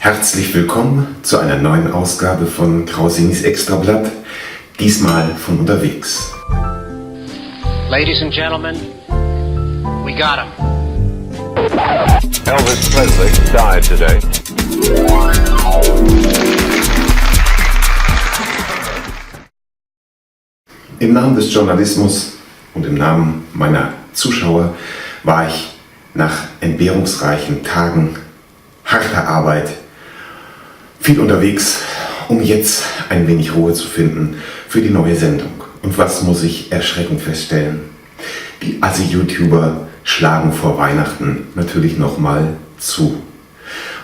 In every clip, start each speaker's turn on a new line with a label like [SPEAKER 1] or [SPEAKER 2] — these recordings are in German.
[SPEAKER 1] Herzlich willkommen zu einer neuen Ausgabe von Krausinis Extrablatt, diesmal von unterwegs.
[SPEAKER 2] Ladies and gentlemen, we got him.
[SPEAKER 3] Elvis Presley died today.
[SPEAKER 1] Im Namen des Journalismus und im Namen meiner Zuschauer war ich nach entbehrungsreichen Tagen harter Arbeit viel unterwegs, um jetzt ein wenig Ruhe zu finden für die neue Sendung. Und was muss ich erschreckend feststellen? Die Assi-YouTuber schlagen vor Weihnachten natürlich nochmal zu.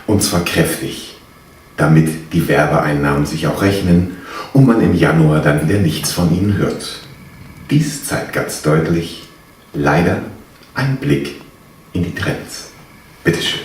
[SPEAKER 1] Und zwar kräftig, damit die Werbeeinnahmen sich auch rechnen und man im Januar dann wieder nichts von ihnen hört. Dies zeigt ganz deutlich, leider, ein Blick in die Trends. Bitteschön.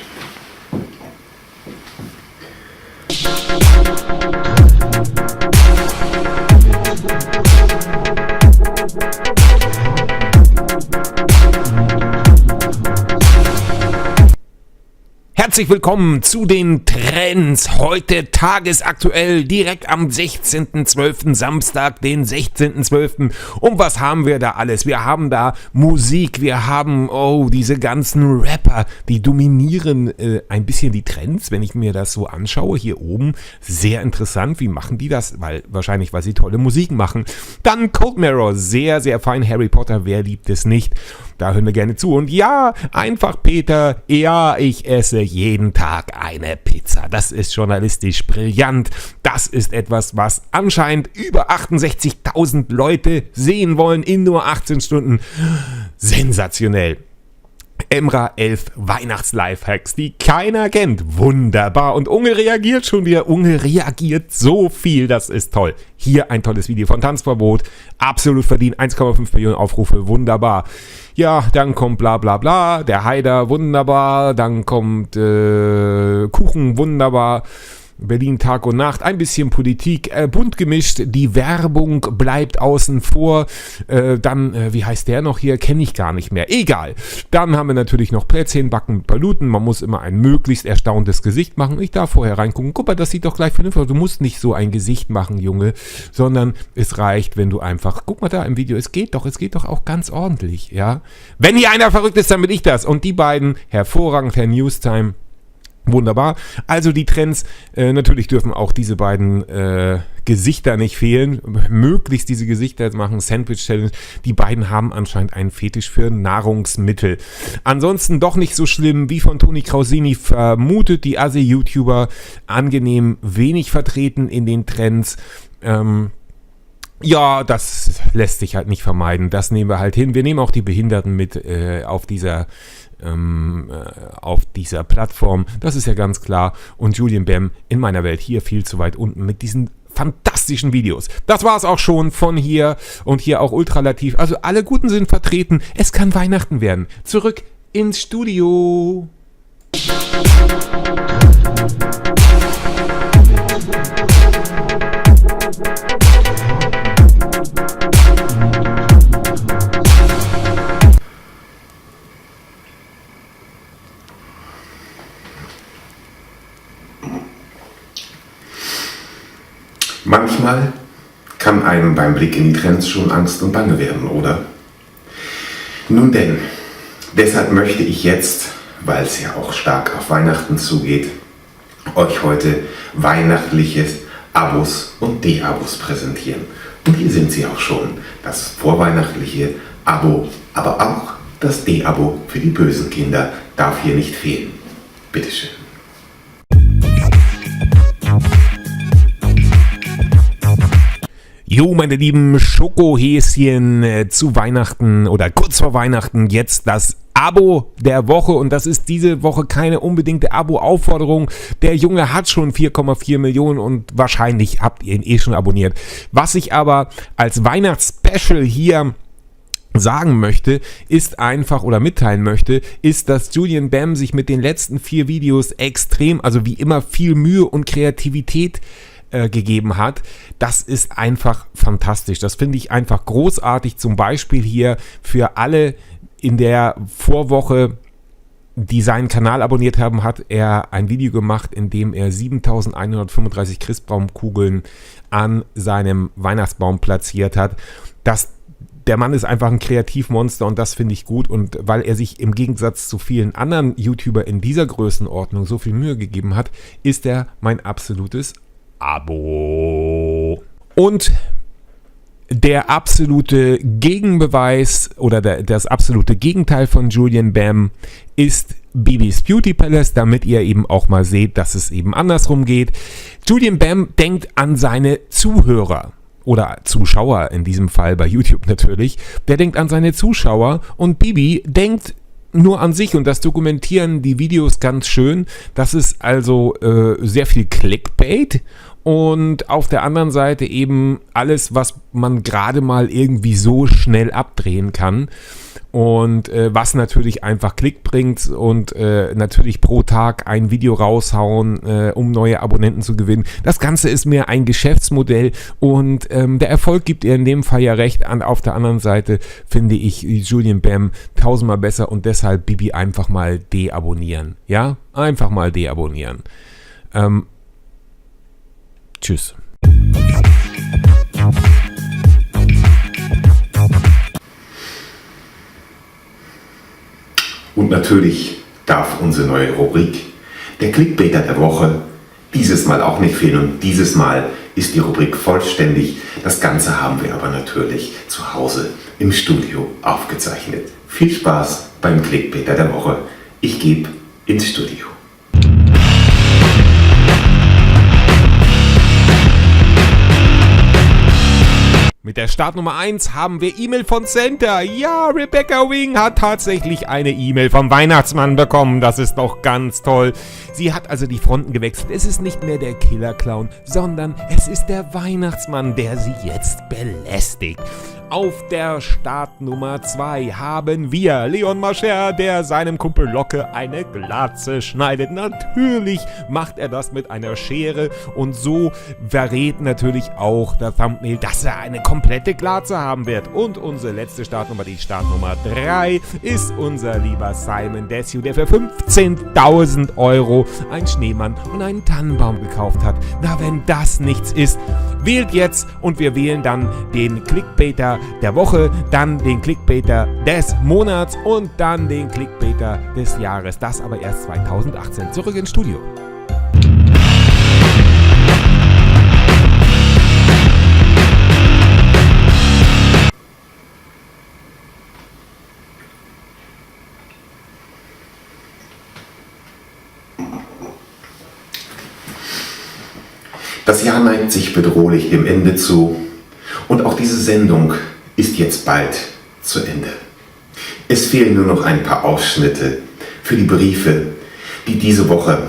[SPEAKER 4] Herzlich willkommen zu den Trends. Heute tagesaktuell, direkt am 16.12., Samstag, den 16.12. Und was haben wir da alles? Wir haben da Musik, wir haben, diese ganzen Rapper, die dominieren ein bisschen die Trends, wenn ich mir das so anschaue. Hier oben, sehr interessant, wie machen die das? Wahrscheinlich, weil sie tolle Musik machen. Dann Cold Mirror, sehr, sehr fein. Harry Potter, wer liebt es nicht? Da hören wir gerne zu. Und ja, einfach Peter, ja, ich esse jeden Tag eine Pizza. Das ist journalistisch brillant. Das ist etwas, was anscheinend über 68.000 Leute sehen wollen in nur 18 Stunden. Sensationell. Emra 11 Weihnachts-Lifehacks, die keiner kennt. Wunderbar. Und Unge reagiert schon wieder. Unge reagiert so viel. Das ist toll. Hier ein tolles Video von Tanzverbot. Absolut verdient. 1,5 Millionen Aufrufe. Wunderbar. Ja, dann kommt bla bla bla. Der Haider. Wunderbar. Dann kommt Kuchen. Wunderbar. Berlin Tag und Nacht, ein bisschen Politik, bunt gemischt, die Werbung bleibt außen vor, dann, wie heißt der noch hier, kenne ich gar nicht mehr, egal. Dann haben wir natürlich noch Plätzchen backen mit Paluten, man muss immer ein möglichst erstauntes Gesicht machen, ich darf vorher reingucken, guck mal, das sieht doch gleich vernünftig aus, du musst nicht so ein Gesicht machen, Junge, sondern es reicht, wenn du einfach, guck mal da im Video, es geht doch auch ganz ordentlich, ja. Wenn hier einer verrückt ist, dann bin ich das und die beiden, hervorragend, Herr Newstime. Wunderbar. Also die Trends, natürlich dürfen auch diese beiden Gesichter nicht fehlen. Möglichst diese Gesichter machen. Sandwich Challenge. Die beiden haben anscheinend einen Fetisch für Nahrungsmittel. Ansonsten doch nicht so schlimm, wie von Toni Krausini vermutet. Die Assi-YouTuber angenehm wenig vertreten in den Trends. Ja, das lässt sich halt nicht vermeiden. Das nehmen wir halt hin. Wir nehmen auch die Behinderten mit auf dieser Plattform. Das ist ja ganz klar. Und Julian Bam in meiner Welt hier viel zu weit unten mit diesen fantastischen Videos. Das war es auch schon von hier und hier auch ultralativ. Also alle Guten sind vertreten. Es kann Weihnachten werden. Zurück ins Studio.
[SPEAKER 1] Manchmal kann einem beim Blick in die Trends schon Angst und Bange werden, oder? Nun denn, deshalb möchte ich jetzt, weil es ja auch stark auf Weihnachten zugeht, euch heute weihnachtliche Abos und De-Abos präsentieren. Und hier sind sie auch schon, das vorweihnachtliche Abo, aber auch das De-Abo für die bösen Kinder darf hier nicht fehlen. Bitteschön.
[SPEAKER 4] Jo, meine lieben Schokohäschen, zu Weihnachten oder kurz vor Weihnachten jetzt das Abo der Woche und das ist diese Woche keine unbedingte Abo-Aufforderung. Der Junge hat schon 4,4 Millionen und wahrscheinlich habt ihr ihn schon abonniert. Was ich aber als Weihnachtsspecial hier sagen möchte, ist einfach oder mitteilen möchte, ist, dass Julian Bam sich mit den letzten 4 Videos extrem, also wie immer viel Mühe und Kreativität gegeben hat. Das ist einfach fantastisch. Das finde ich einfach großartig. Zum Beispiel hier für alle in der Vorwoche die seinen Kanal abonniert haben, hat er ein Video gemacht, in dem er 7135 Christbaumkugeln an seinem Weihnachtsbaum platziert hat. Der Mann ist einfach ein Kreativmonster und das finde ich gut, und weil er sich im Gegensatz zu vielen anderen YouTuber in dieser Größenordnung so viel Mühe gegeben hat, ist er mein absolutes Abo. Und der absolute Gegenbeweis oder das absolute Gegenteil von Julian Bam ist Bibis Beauty Palace, damit ihr eben auch mal seht, dass es eben andersrum geht. Julian Bam denkt an seine Zuhörer. Oder Zuschauer in diesem Fall bei YouTube natürlich, der denkt an seine Zuschauer, und Bibi denkt nur an sich, und das dokumentieren die Videos ganz schön. Das ist also sehr viel Clickbait und auf der anderen Seite eben alles, was man gerade mal irgendwie so schnell abdrehen kann. Und was natürlich einfach Klick bringt und natürlich pro Tag ein Video raushauen, um neue Abonnenten zu gewinnen. Das Ganze ist mehr ein Geschäftsmodell, und der Erfolg gibt ihr in dem Fall ja recht. Auf der anderen Seite finde ich Julian Bam tausendmal besser, und deshalb Bibi einfach mal deabonnieren. Ja, einfach mal deabonnieren. Tschüss.
[SPEAKER 1] Und natürlich darf unsere neue Rubrik, der Clickbaiter der Woche, dieses Mal auch nicht fehlen. Und dieses Mal ist die Rubrik vollständig. Das Ganze haben wir aber natürlich zu Hause im Studio aufgezeichnet. Viel Spaß beim Clickbaiter der Woche. Ich gebe ins Studio.
[SPEAKER 4] Mit der Startnummer 1 haben wir E-Mail von Santa. Ja, Rebecca Wing hat tatsächlich eine E-Mail vom Weihnachtsmann bekommen. Das ist doch ganz toll. Sie hat also die Fronten gewechselt. Es ist nicht mehr der Killer-Clown, sondern es ist der Weihnachtsmann, der sie jetzt belästigt. Auf der Startnummer 2 haben wir Leon Mascher, der seinem Kumpel Locke eine Glatze schneidet. Natürlich macht er das mit einer Schere, und so verrät natürlich auch der Thumbnail, dass er eine komplette Glatze haben wird. Und unsere letzte Startnummer, die Startnummer 3, ist unser lieber Simon Desue, der für 15.000 Euro einen Schneemann und einen Tannenbaum gekauft hat. Na, wenn das nichts ist, wählt jetzt, und wir wählen dann den Clickbaiter der Woche, dann den Clickbaiter des Monats und dann den Clickbaiter des Jahres. Das aber erst 2018. Zurück ins Studio.
[SPEAKER 1] Das Jahr neigt sich bedrohlich dem Ende zu, und auch diese Sendung ist jetzt bald zu Ende. Es fehlen nur noch ein paar Ausschnitte für die Briefe, die diese Woche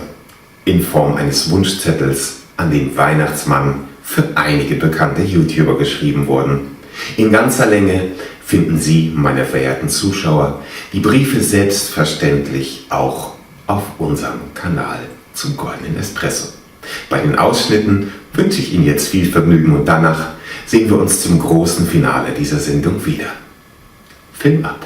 [SPEAKER 1] in Form eines Wunschzettels an den Weihnachtsmann für einige bekannte YouTuber geschrieben wurden. In ganzer Länge finden Sie, meine verehrten Zuschauer, die Briefe selbstverständlich auch auf unserem Kanal zum Goldenen Espresso. Bei den Ausschnitten wünsche ich Ihnen jetzt viel Vergnügen, und danach sehen wir uns zum großen Finale dieser Sendung wieder. Film ab.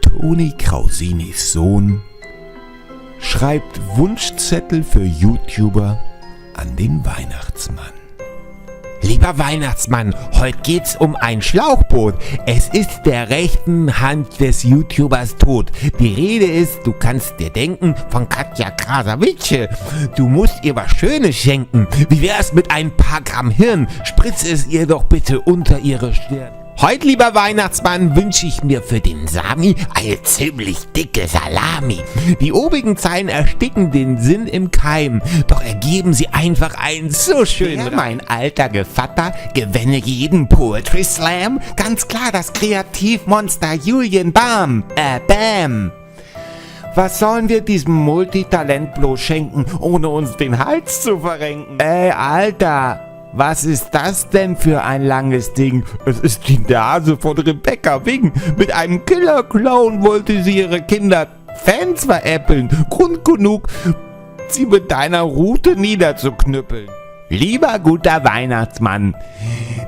[SPEAKER 4] Toni Krausinis Sohn schreibt Wunschzettel für YouTuber an den Weihnachtsmann. Lieber Weihnachtsmann, heute geht's um ein Schlauchboot. Es ist der rechten Hand des YouTubers tot. Die Rede ist, du kannst dir denken, von Katja Krasavice. Du musst ihr was Schönes schenken. Wie wär's mit ein paar Gramm Hirn? Spritz es ihr doch bitte unter ihre Stirn. Heute, lieber Weihnachtsmann, wünsche ich mir für den Sami eine ziemlich dicke Salami. Die obigen Zeilen ersticken den Sinn im Keim, doch ergeben sie einfach einen so schönen Reim. Mein alter Gevatter gewinne jeden Poetry Slam. Ganz klar das Kreativmonster Julian Bam. Bam. Was sollen wir diesem Multitalent bloß schenken, ohne uns den Hals zu verrenken? Alter. Was ist das denn für ein langes Ding? Es ist die Nase von Rebecca Wing. Mit einem Killer-Clown wollte sie ihre Kinder Fans veräppeln. Grund genug, sie mit deiner Rute niederzuknüppeln. Lieber guter Weihnachtsmann,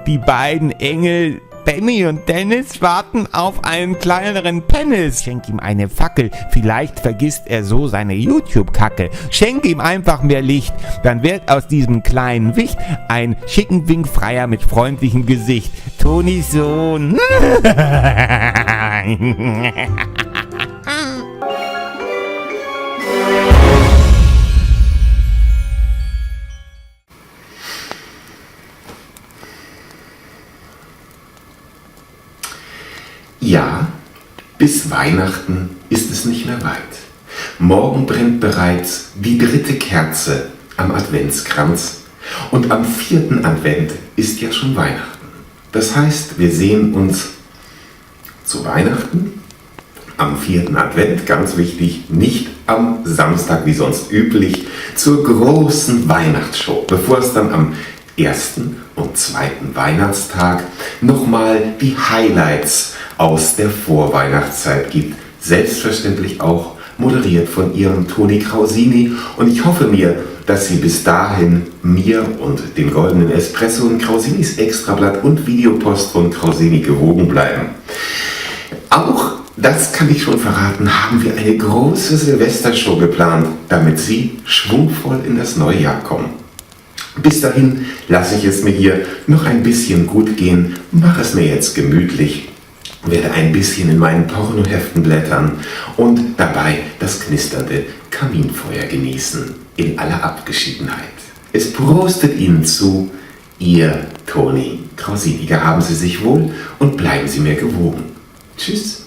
[SPEAKER 4] die beiden Engel, Benny und Dennis warten auf einen kleineren Penis. Schenk ihm eine Fackel, vielleicht vergisst er so seine YouTube-Kacke. Schenk ihm einfach mehr Licht, dann wird aus diesem kleinen Wicht ein Schickenwinkfreier mit freundlichem Gesicht. Tonis Sohn.
[SPEAKER 1] Ja, bis Weihnachten ist es nicht mehr weit. Morgen brennt bereits die 3. Kerze am Adventskranz und am 4. Advent ist ja schon Weihnachten. Das heißt, wir sehen uns zu Weihnachten am 4. Advent, ganz wichtig, nicht am Samstag wie sonst üblich, zur großen Weihnachtsshow, bevor es dann am 1. und 2. Weihnachtstag nochmal die Highlights aus der Vorweihnachtszeit gibt. Selbstverständlich auch moderiert von ihrem Toni Krausini. Und ich hoffe mir, dass Sie bis dahin mir und dem Goldenen Espresso und Krausinis Extrablatt und Videopost von Krausini gewogen bleiben. Auch, das kann ich schon verraten, haben wir eine große Silvestershow geplant, damit Sie schwungvoll in das neue Jahr kommen. Bis dahin lasse ich es mir hier noch ein bisschen gut gehen, mache es mir jetzt gemütlich, werde ein bisschen in meinen Pornoheften blättern und dabei das knisternde Kaminfeuer genießen, in aller Abgeschiedenheit. Es prostet Ihnen zu, Ihr Toni Krausini. Haben Sie sich wohl und bleiben Sie mir gewogen. Tschüss.